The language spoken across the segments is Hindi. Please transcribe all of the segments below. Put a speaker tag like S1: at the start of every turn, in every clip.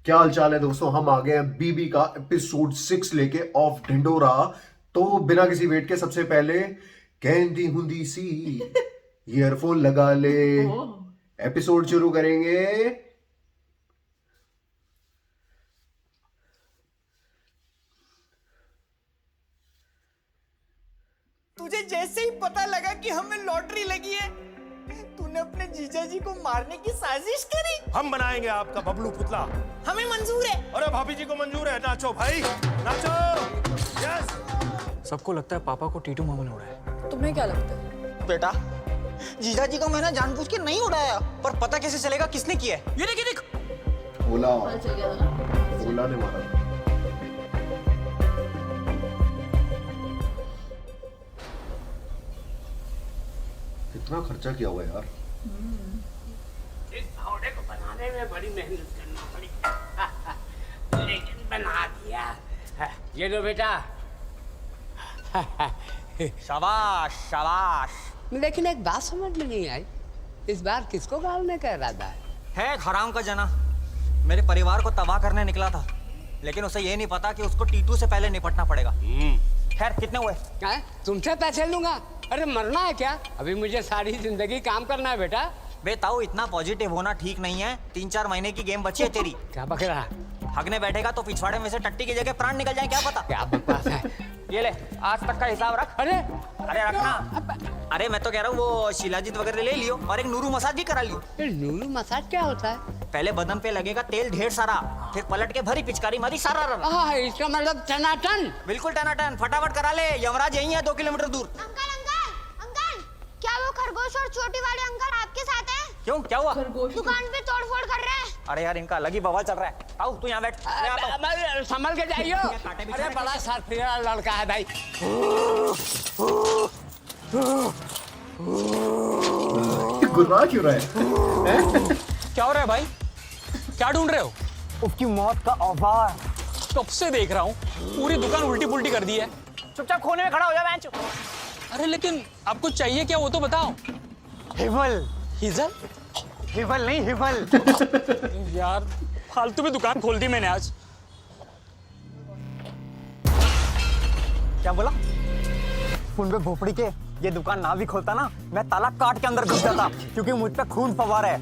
S1: क्या हाल चाल है दोस्तों। हम आ गए हैं बीबी का एपिसोड 6 लेके ऑफ ढिंडोरा। तो बिना किसी वेट के सबसे पहले कहती हुंदी सी ईयरफोन लगा ले। एपिसोड शुरू करेंगे।
S2: तुझे जैसे ही पता लगा कि हमें लॉटरी लगी है, तूने अपने जीजा जी को मारने की साजिश करी।
S3: हम बनाएंगे आपका बबलू पुतला।
S2: हमें मंजूर है।
S3: अरे भाभी जी को मंजूर है। नाचो भाई नाचो। यस।
S4: सबको लगता है पापा को टीटू मामा ने उड़ाया।
S5: तुम्हें क्या लगता है?
S2: बेटा, जीजा जी को मैंने जानबूझ के नहीं उड़ाया, पर पता कैसे चलेगा किसने किया है? ये देख
S1: ओला ओला ने मारा। कितना खर्चा किया हुआ है यार।
S6: इस फावड़े को बनाने में बड़ी मेहनत करना पड़ी लेकिन बना दिया। ये लो बेटा।
S2: शाबाश शाबाश।
S6: लेकिन एक बात समझ में नहीं आई, इस बार किसको गालने का इरादा है?
S2: है हराम का जना, मेरे परिवार को तबाह करने निकला था, लेकिन उसे ये नहीं पता कि उसको टीटू से पहले निपटना पड़ेगा। खैर कितने हुए?
S6: तुमसे पैसे लूंगा? अरे मरना है क्या? अभी मुझे सारी जिंदगी काम करना है बेटा।
S2: बे ताऊ, इतना पॉजिटिव होना ठीक नहीं है। 3-4 महीने की गेम बची है तेरी।
S6: क्या बक रहा?
S2: हगने बैठेगा तो पिछवाड़े में से टट्टी की जगह प्राण निकल जाए, क्या पता।
S6: क्या बकवास है?
S2: ये ले, आज तक का हिसाब रख।
S6: अरे
S2: अरे रखना। अरे मैं तो कह रहा हूँ वो शिलाजीत वगैरह ले लियो और एक नूरू मसाज भी करा लियो।
S6: नूरू मसाज क्या होता है?
S2: पहले बदन पे लगेगा तेल ढेर सारा, फिर पलट के भरी पिचकारी मारी सारा रहा।
S6: इसका मतलब टनाटन।
S2: बिल्कुल टनाटन, फटाफट करा ले। यमराज यही है 2 किलोमीटर दूर।
S7: अंकल अंकल अंकल, क्या वो खरगोश और छोटी वाले अंकल आपके साथ हैं?
S2: क्यों, क्या हुआ?
S7: दुकान पे तोड़फोड़ कर रहे हैं।
S2: अरे यार, इनका अलग ही बवाल चल रहा है। आओ तू यहाँ बैठ। मैं आता हूँ।
S6: संभल के जाइयो।
S2: कांटे भी
S6: अरे
S2: चढ़े।
S6: बड़ा सारफिरा लड़का है भाई।
S1: गुर्रा क्यों रहा है?
S4: क्या हो रहा है भाई? क्या ढूंढ रहे हो?
S2: उसकी मौत का औजार।
S4: कब से देख रहा हूँ, पूरी दुकान उल्टी पुल्टी कर दी है।
S2: चुपचाप खोने में खड़ा हो जा बेंच।
S4: अरे लेकिन आपको चाहिए क्या वो तो बताओ।
S2: हिवल।
S4: हिजल?
S2: हिवल नहीं, हिवल।
S4: यार फालतू में दुकान खोल दी मैंने आज।
S2: क्या बोला? खून पे भोपड़ी के ये दुकान ना भी खोलता ना, मैं ताला काट के अंदर घुस जाता, क्योंकि मुझ पे खून फवार है।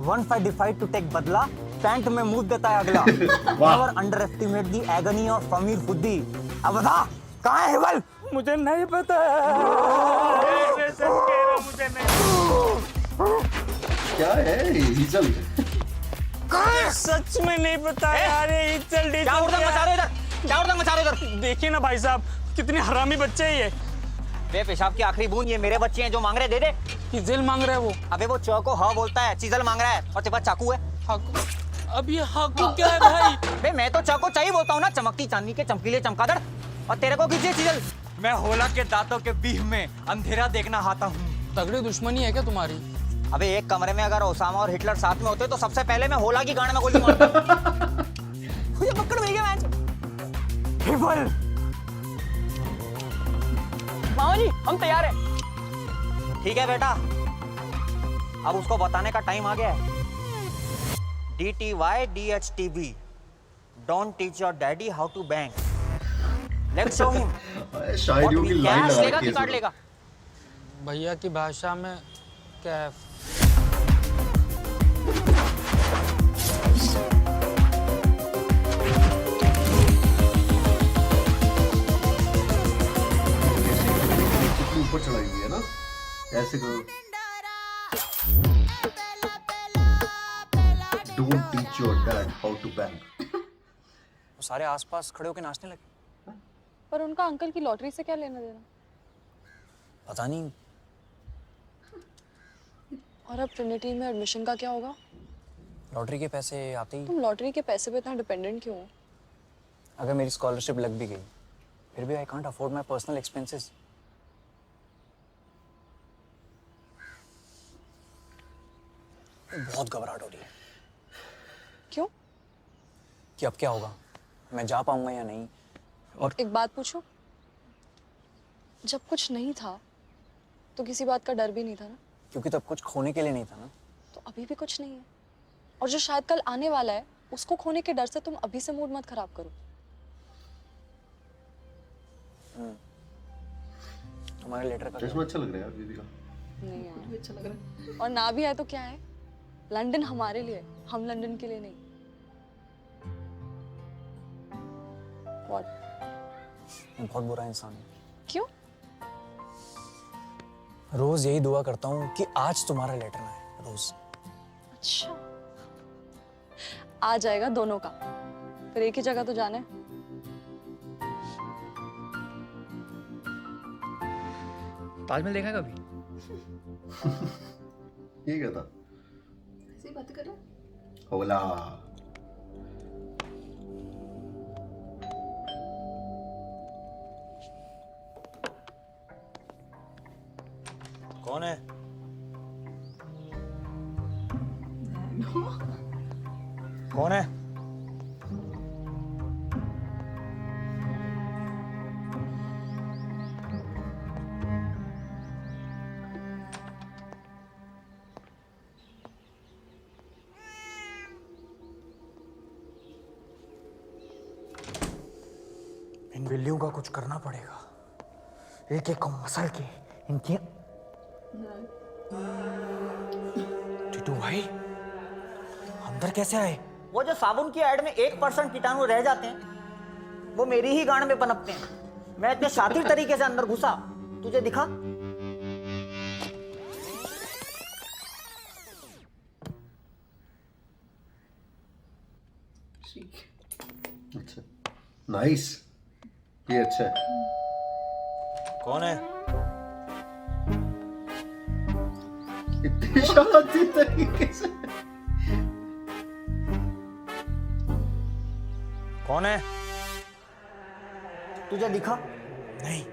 S2: 155 टू टेक बदला, पैंट में मुंह देता है अगला। Never underestimate the agony of फमीर खुदी। अब बता, कहाँ है हिवल?
S4: मुझे नहीं पता।
S3: मुझे नहीं।
S1: क्या है हिजल?
S4: सच में नहीं पता यार। ये चल
S2: क्या उड़दंग मचा रहे हो इधर? क्या उड़दंग मचा रहे हो इधर?
S4: देखिए ना भाई साहब, कितने हरामी बच्चे हैं ये।
S2: बे पेशाब की आखिरी बूंद ये मेरे बच्चे हैं, जो मांग रहे दे दे।
S4: हिजल मांग रहा है वो।
S2: अबे वो चौ को हाँ बोलता है, चीजल मांग रहा है, और तेरे पास चाकू है।
S4: हाकू? अब ये हाकू क्या है भाई?
S2: बे मैं तो चाकू चाहिए बोलता हूँ ना, चमकती चांदी के चमकीले चमकादड़। और तेरे को किसी चीजल? मैं होला के दांतों के बीच में अंधेरा देखना आता हूँ।
S4: तगड़ी दुश्मनी है क्या तुम्हारी?
S2: अबे एक कमरे में अगर ओसामा और हिटलर साथ में होते तो सबसे पहले मैं होला की गांड में गोली मारता। ये पकड़ भैया मैच। हिवल। मामा जी, हम तैयार हैं। ठीक है बेटा, अब उसको बताने का टाइम आ गया है। DTY DHTB, Don't teach your daddy how to bang. Let's show him.
S1: शायरियों की लाइन लगा
S2: लेगा
S1: रखी
S2: कि
S1: है
S2: काट
S1: इसमें।
S2: लेगा?
S4: भैया की भाषा में कैफ।
S1: कितनी ऊपर चढ़ाई हुई है ना, ऐसे करो। Don't teach your dad how to bang.
S4: वो सारे आसपास खड़े होकर नाचने लगे।
S5: पर उनका अंकल की लॉटरी से क्या लेना देना?
S4: पता नहीं।
S5: और अब ट्रिनिटी में एडमिशन का क्या होगा?
S4: लॉटरी के पैसे आते ही।
S5: तुम लॉटरी के पैसे पे इतना डिपेंडेंट क्यों हो?
S4: अगर मेरी स्कॉलरशिप लग भी गई, फिर भी I can't afford my personal expenses. बहुत घबराहट हो रही है
S5: क्यों?
S4: कि अब क्या होगा, मैं जा पाऊंगा या नहीं। और
S5: एक बात पूछो, जब कुछ नहीं था तो किसी बात का डर भी नहीं था ना?
S4: क्योंकि तब कुछ खोने के लिए नहीं था ना।
S5: तो अभी भी कुछ नहीं है, और जो शायद कल आने वाला है उसको खोने के डर से तुम अभी से मूड मत खराब करो।
S4: तुम्हारे लेटर का
S1: चश्मा अच्छा लग रहा है यार बीबी का।
S5: नहीं यार अच्छा लग रहा है। और ना भी आए तो क्या है, लंदन हमारे लिए, हम लंदन के लिए नहीं। What?
S4: मैं बहुत बुरा इंसान हूँ।
S5: क्यों?
S4: रोज यही दुआ करता हूँ कि आज तुम्हारा लेटर ना आए, रोज।
S5: अच्छा, आ जाएगा दोनों का, फिर एक ही जगह तो जाना है।
S2: ताजमहल देखा है कभी?
S1: ये क्या था?
S5: ऐसे ही बात कर रहा।
S1: होला।
S4: कौन है? कौन है? इन बिल्लियों का कुछ करना पड़ेगा, एक एक को मसल के इनकी। टिटू भाई अंदर कैसे आए?
S2: वो जो साबुन की ऐड में 1% कीटाणु रह जाते हैं, वो मेरी ही गांड में पनपते हैं। मैं इतने शातिर तरीके से अंदर घुसा, तुझे दिखा?
S1: अच्छा, नाइस, ये अच्छा है।
S4: कौन है?
S1: इतनी शांति तरीके से।
S4: कौन है?
S2: तुझे दिखा?
S4: नहीं।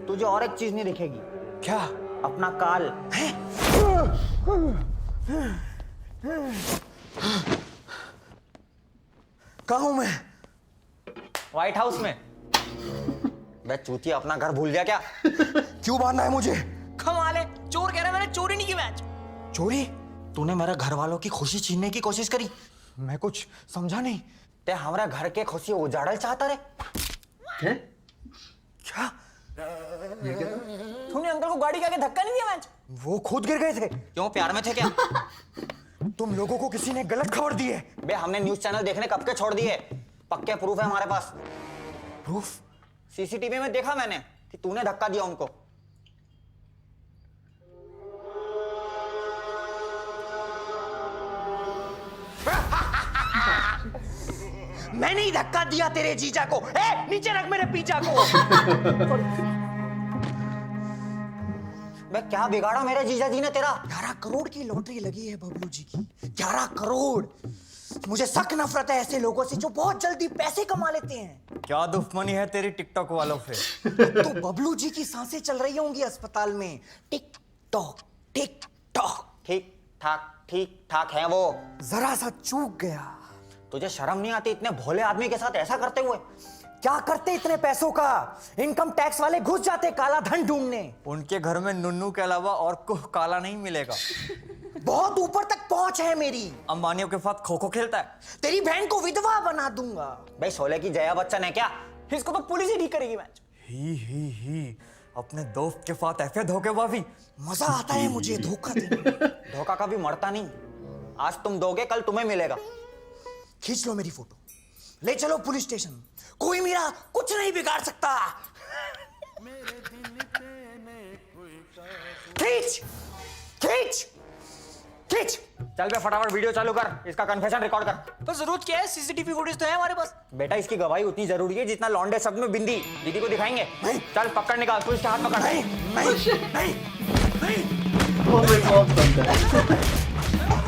S2: तुझे और एक चीज नहीं दिखेगी।
S4: क्या?
S2: अपना काल।
S4: कहाँ हूं मैं?
S2: व्हाइट हाउस में। बे चूतिया, अपना घर भूल गया क्या?
S4: क्यों मारना है मुझे?
S2: कमाल है, चोर कह रहा है, मैंने चोरी नहीं की मैच।
S4: चोरी?
S2: तूने मेरे घर वालों की खुशी छीनने की कोशिश करी।
S4: मैं कुछ समझा नहीं।
S2: ते हमारा घर के खुशी उजाड़ल चाहता रे।
S1: हैं?
S4: क्या?
S1: ये क्या था?
S2: तूने अंकल को गाड़ी के आगे धक्का नहीं दिया मैच?
S4: वो खुद गिर गए थे।
S2: क्यों, प्यार में थे क्या?
S4: तुम लोगों को किसी ने गलत खबर दी है।
S2: बे हमने न्यूज चैनल देखने कब के छोड़ दिए, पक्के प्रूफ है हमारे पास।
S4: प्रूफ?
S2: सीसीटीवी में देखा मैंने कि तूने धक्का दिया उनको।
S4: मैंने ही धक्का दिया तेरे जीजा को। ए, नीचे रख मेरे पीछा को।
S2: मैं क्या बिगाड़ा मेरे जीजा जी ने तेरा?
S4: 11 करोड़ की लॉटरी लगी है बबलू जी की। 11 करोड़। मुझे सख्त नफरत है ऐसे लोगों से जो बहुत जल्दी पैसे कमा लेते हैं।
S2: क्या दुश्मनी है तेरी टिकटॉक वालों से?
S4: तो बबलू जी की सांसें चल रही होंगी अस्पताल में। Tick tock tick tock.
S2: ठीक ठाक है वो।
S4: जरा सा चूक गया।
S2: तुझे शर्म नहीं आती इतने भोले आदमी के साथ ऐसा करते हुए?
S4: क्या करते इतने पैसों का? इनकम टैक्स वाले घुस जाते काला धन ढूंढने।
S2: उनके घर में नुन्नू के अलावा और कुछ काला नहीं मिलेगा।
S4: बहुत ऊपर तक पहुंच है मेरी।
S2: अंबानियों के साथ खो खो खेलता है।
S4: तेरी बहन को विधवा बना दूंगा।
S2: भाई शोले की जया बच्चन है क्या? इसको तो पुलिस ही ठीक करेगी मैच।
S4: ही अपने दोस्त के साथ ऐसे धोखेबाजी। मजा आता है मुझे धोखा देने।
S2: धोखा कभी मरता नहीं। आज तुम दोगे, कल तुम्हें मिलेगा।
S4: खींच लो मेरी फोटो, ले चलो पुलिस स्टेशन। कोई मेरा कुछ नहीं बिगाड़ सकता। खींच खींच खींच।
S2: चल बे फटाफट वीडियो चालू कर, इसका कन्फेशन रिकॉर्ड कर।
S4: तो जरूरत क्या है? सीसीटीवी फुटेज तो है हमारे पास।
S2: बेटा इसकी गवाही उतनी जरूरी है जितना लौंडे शब्द में बिंदी। दीदी को दिखाएंगे।
S4: नहीं।
S2: चल पकड़ निकाल, पुलिस के हाथ पकड़।
S4: नहीं नहीं नहीं नहीं।
S1: वो मैं बहुत बंद है।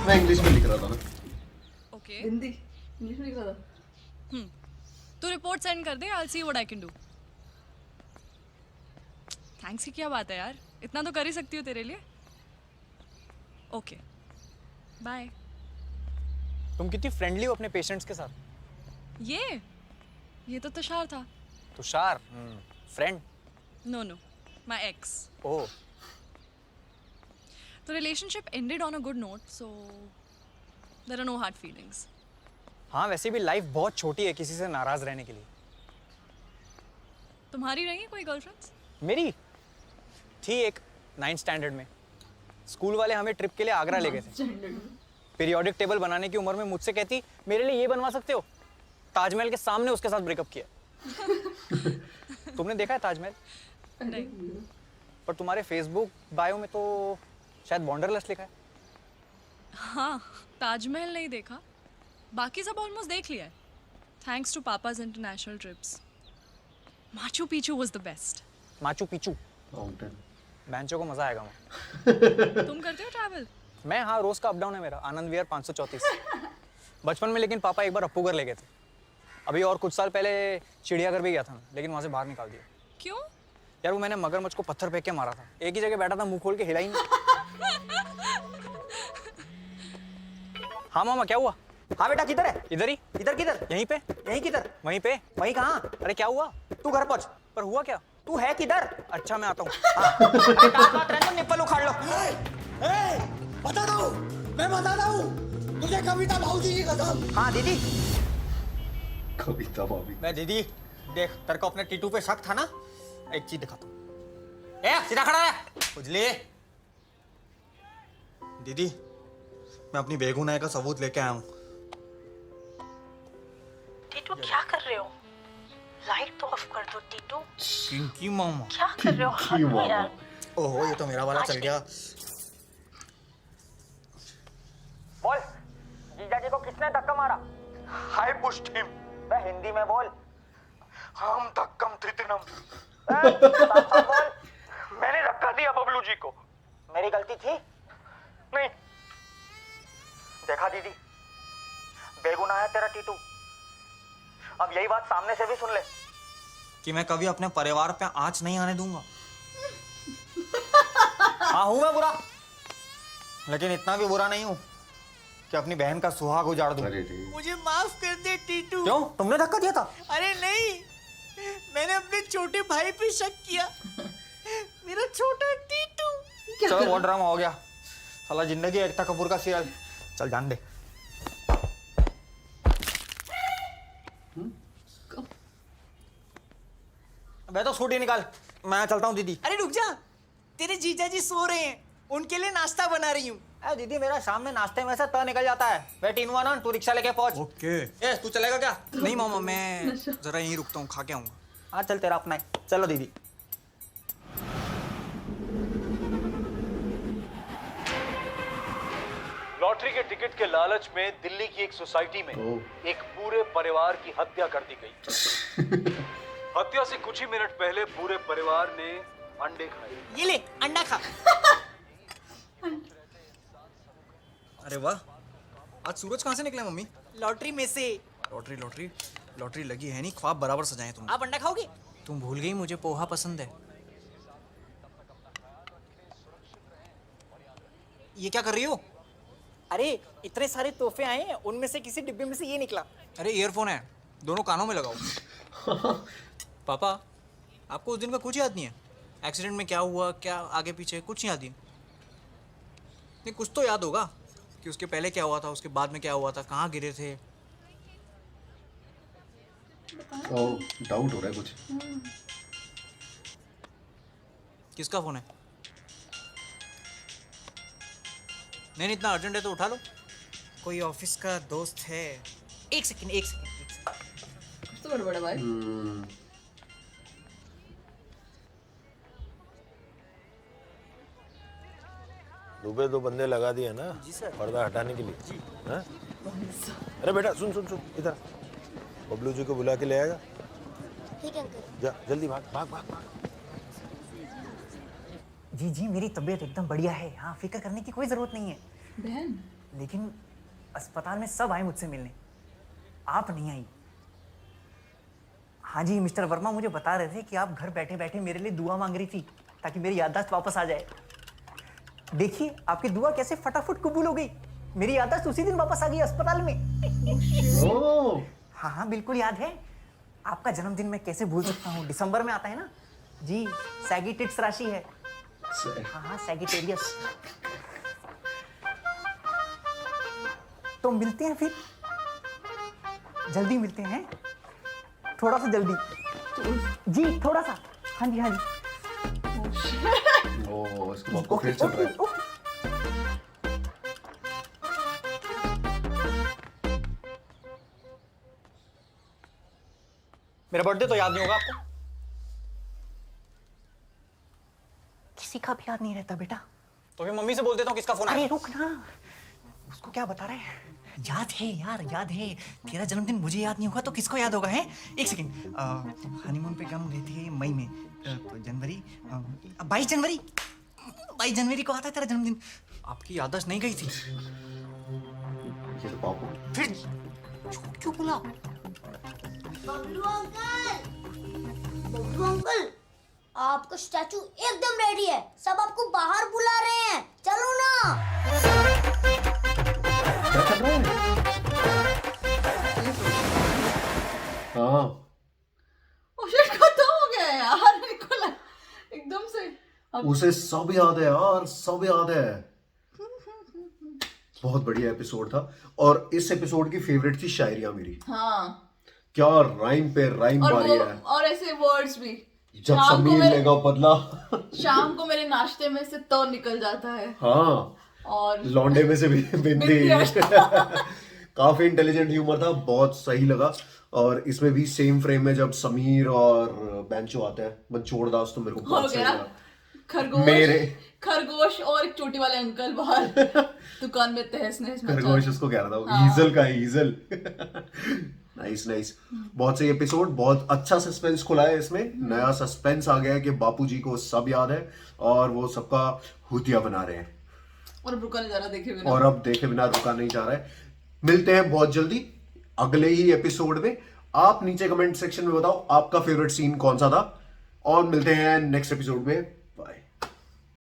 S1: मैं इंग्लिश में लिख रहा था ना।
S5: ओके, हिंदी इंग्लिश में लिख रहा था। तू रिपोर्ट सेंड कर दे, I will see what I can do. Thanks की क्या बात है यार, इतना तो कर ही सकती हूँ तेरे लिए। Okay bye.
S4: तुम कितनी फ्रेंडली हो अपने पेशेंट्स के साथ।
S5: ये तो तुषार था।
S4: Tushar friend?
S5: No my ex.
S4: Oh,
S5: The relationship ended on a good note, so there are no hard feelings.
S2: हाँ वैसे भी लाइफ बहुत छोटी है किसी से नाराज रहने के लिए।
S5: तुम्हारी रही है कोई गर्लफ्रेंड्स?
S2: मेरी थी एक 9th स्टैंडर्ड में। स्कूल वाले हमें ट्रिप के लिए आगरा ले गए थे। पीरियोडिक टेबल बनाने की उम्र में मुझसे कहती मेरे लिए ये बनवा सकते हो। ताजमहल के सामने उसके साथ ब्रेकअप किया। तुमने देखा है ताजमहल?
S5: नहीं।
S2: पर तुम्हारे फेसबुक बायो में तो शायद बॉर्डरलेस लिखा है।
S5: हाँ, ताजमहल नहीं देखा, बाकी सब ऑलमोस्ट देख लिया है। Thanks to papa's international trips. Machu Picchu was the best.
S2: Machu Picchu
S1: mountain.
S2: बैंचो को मजा आएगा वहाँ।
S5: तुम करते हो ट्रैवल?
S2: मैं हाँ रोज का अप डाउन है मेरा। आनंद विहार 534 बचपन में, लेकिन पापा एक बार अप्पूगर ले गए थे। अभी और कुछ साल पहले चिड़ियाघर भी गया था मैं, लेकिन वहाँ से बाहर निकाल दिया।
S5: क्यों?
S2: यार वो मैंने मगरमच्छ को पत्थर फेंक के मारा था। एक ही जगह बैठा था, मुंह खोल के हिला ही नहीं। हाँ मामा क्या हुआ?
S4: हाँ बेटा किधर है?
S2: इधर ही।
S4: इधर किधर?
S2: यहीं पे।
S4: यहीं किधर?
S2: वहीं पे।
S4: वहीं कहाँ?
S2: अरे क्या हुआ?
S4: तू घर पहुंच।
S2: पर हुआ क्या?
S4: तू है किधर?
S2: अच्छा मैं आता हूँ।
S4: निप्पल उखाड़ लो।
S8: बताता हूँ, मैं बताता हूँ तुझे कविता भाऊजी की कसम।
S4: हाँ दीदी।
S1: कविता भाभी।
S2: मैं दीदी देख, तेरे को अपने टीटू पे शक था ना, एक चीज दिखाता हूँ। ए सीधा खड़ा रह। उजली
S9: दीदी, मैं अपनी बेगुनाही का सबूत लेके आया हूँ।
S10: टीटू क्या कर रहे हो? लाइट तो ऑफ कर दो टीटू।
S9: किंकी मामा।
S10: क्या कर रहे हो?
S1: की मामा।
S10: यार
S9: ओहो ये तो मेरा वाला चल गया।
S4: बोल, जीजा जी को किसने धक्का मारा?
S9: हाय पुश्ड हिम।
S4: बे हिंदी में बोल।
S9: हम धक्कम त्रितनम।
S4: साफ बोल।
S9: मैंने धक्का दिया बबलू जी को।
S4: मेरी गलती थी?
S9: नहीं।
S4: देखा दीदी, बेगुनाह है तेरा टीटू। अब यही बात सामने से भी सुन ले।
S9: कि मैं कभी अपने परिवार पे आंच नहीं आने दूंगा।
S4: हाँ हूं मैं बुरा।
S9: लेकिन इतना भी बुरा नहीं हूं कि अपनी बहन का सुहाग उजाड़ दूं।
S1: अरे रे।
S8: मुझे माफ कर दे टीटू।
S4: क्यों? तुमने धक्का दिया था?
S8: अरे नहीं, मैंने अपने छोटे भाई पे शक किया। मेरा छोटा टीटू।
S9: चलो बहुत ड्रामा हो गया। साला जिंदगी एकता कपूर का सीरियल। चल जान दे। मैं तो स्कूटी निकाल, मैं चलता हूँ दीदी।
S8: अरे रुक जा, तेरे जीजा जी सो रहे हैं, उनके लिए नाश्ता बना रही हूँ।
S4: अरे दीदी मेरा शाम में नाश्ते में से त निकल जाता है। बैठ इनवा ना, तू रिक्शा लेके पहुंच।
S9: ओके। ए तू चलेगा क्या? नहीं मामा, मैं जरा यहीं रुकता हूँ, खा के आऊंगा।
S4: हाँ चल तेरा अपना है। चलो दीदी।
S3: लॉटरी के टिकट के लालच में दिल्ली की एक सोसाइटी में एक पूरे परिवार की हत्या कर दी गई। हत्या से कुछ ही मिनट पहले पूरे परिवार ने अंडे खाए।
S8: ये ले अंडा खा।
S9: अरे वाह, आज सूरज कहाँ से निकला मम्मी?
S8: लॉटरी में से।
S9: लॉटरी लॉटरी लॉटरी लगी है नहीं, ख्वाब बराबर सजाए तुम।
S8: आप अंडा खाओगे?
S9: तुम भूल गई मुझे पोहा पसंद है। ये क्या कर रही हो?
S8: अरे इतने सारे तोहफे आए हैं, उनमें से किसी डिब्बे में से ये निकला।
S9: अरे ईयरफोन है, दोनों कानों में लगाओ। पापा, आपको उस दिन का कुछ याद नहीं है? एक्सीडेंट में क्या हुआ, क्या आगे पीछे, कुछ याद नहीं? नहीं कुछ तो याद होगा कि उसके पहले क्या हुआ था, उसके बाद में क्या हुआ था, कहाँ गिरे थे।
S1: ओह, डाउट हो रहा है कुछ।
S9: किसका फोन है? नहीं इतना अर्जेंट है तो उठा लो।
S8: कोई ऑफिस का दोस्त है। एक सेकंड, एक सेकंड।
S5: तो बड़ा भाई।
S3: दुबे दो बंदे लगा दिए ना पर्दा हटाने के लिए। हाँ? अरे बेटा सुन सुन सुन इधर, बबलू जी को बुला के ले आएगा।
S7: ठीक है अंकल।
S3: जा जल्दी भाग भाग भाग भाग।
S4: जी जी मेरी तबीयत एकदम बढ़िया है। हाँ फिक्र करने की कोई जरूरत नहीं है।
S5: बहन
S4: लेकिन अस्पताल में सब आए मुझसे मिलने, आप नहीं आई। हाँ जी मिस्टर वर्मा मुझे बता रहे थे कि आप घर बैठे बैठे मेरे लिए दुआ मांग रही थी ताकि मेरी याददाश्त वापस आ जाए। देखिए आपकी दुआ कैसे फटाफट कबूल हो गई। मेरी याददाश्त उसी दिन वापस आ गई अस्पताल में।
S1: ओह,
S4: हाँ हाँ बिल्कुल याद है। आपका जन्मदिन मैं कैसे भूल सकता हूँ, दिसंबर में आता है ना जी। सैगिटेट्स राशि है। हाँ हाँ सैगिटेरियस। तो मिलते हैं फिर। जल्दी मिलते हैं, थोड़ा सा जल्दी जी, थोड़ा सा। हाँ जी हाँ जी।
S1: ओ इसके बाप को फिर चल रहा है।
S2: मेरा बर्थडे तो याद नहीं होगा आपको?
S4: किसी का भी याद नहीं रहता बेटा।
S2: तो फिर मम्मी से बोल देता हूँ किसका फोन
S4: अरे
S2: है।
S4: रुक ना, उसको क्या बता रहे हैं? याद है यार, याद है। तेरा जन्मदिन मुझे याद नहीं होगा तो किसको याद होगा? है एक सेकंड, हनीमून पे हम गए थे मई में, तो जनवरी, 22 जनवरी, 22 जनवरी को आता है तेरा जन्मदिन।
S2: आपकी याददाश्त नहीं गई थी?
S1: ये तो पापू।
S4: फिर झूठ क्यों बोला?
S7: बबलू अंकल, आपका स्टैचू एकदम रेडी है, सब आपको बाहर बुला रहे हैं, चलो ना।
S1: क्या कर रहा है? हाँ
S8: ओ शिट, खत्म हो गया यार, निकोला एकदम से।
S1: उसे सब याद है यार, सब याद है। बहुत बढ़िया एपिसोड था। और इस एपिसोड की फेवरेट थी शायरिया मेरी।
S8: हाँ,
S1: क्या राइम पे राइम
S8: और
S1: मारी
S8: वो
S1: है।
S8: और ऐसे वर्ड्स भी।
S1: जब
S8: शाम को
S1: समीर
S8: मेरे-
S1: लेगा बदला।
S8: शाम को मेरे नाश्ते में से तो निकल जाता है।
S1: हाँ,
S8: और
S1: लौंडे में से भी बिंदी।
S8: बिंदी।
S1: काफी इंटेलिजेंट ह्यूमर था, बहुत सही लगा। और इसमें भी सेम फ्रेम में जब समीर और बेंचो आते हैं, मनचोड़ दास, तो मेरे को
S8: हो
S1: बहुत सही
S8: गया
S1: लगा।
S8: खरगोश और एक चोटी वाले अंकल बाहर दुकान में तहस नहस मचा।
S1: खरगोश उसको कह रहा था, वो
S8: हाँ।
S1: ईजल का है, ईजल। नाइस नाइस, बहुत सही एपिसोड, बहुत अच्छा सस्पेंस खुला है इसमें। नया सस्पेंस आ गया है कि बापूजी को सब याद है और वो सबका हुतिया बना रहे हैं।
S8: और रुका नजारा देखे बिना।
S1: और अब देखे बिना रुका नहीं जा रहा है। मिलते हैं बहुत जल्दी अगले ही एपिसोड में। आप नीचे कमेंट सेक्शन में बताओ आपका फेवरेट सीन कौन सा था, और मिलते हैं नेक्स्ट एपिसोड में।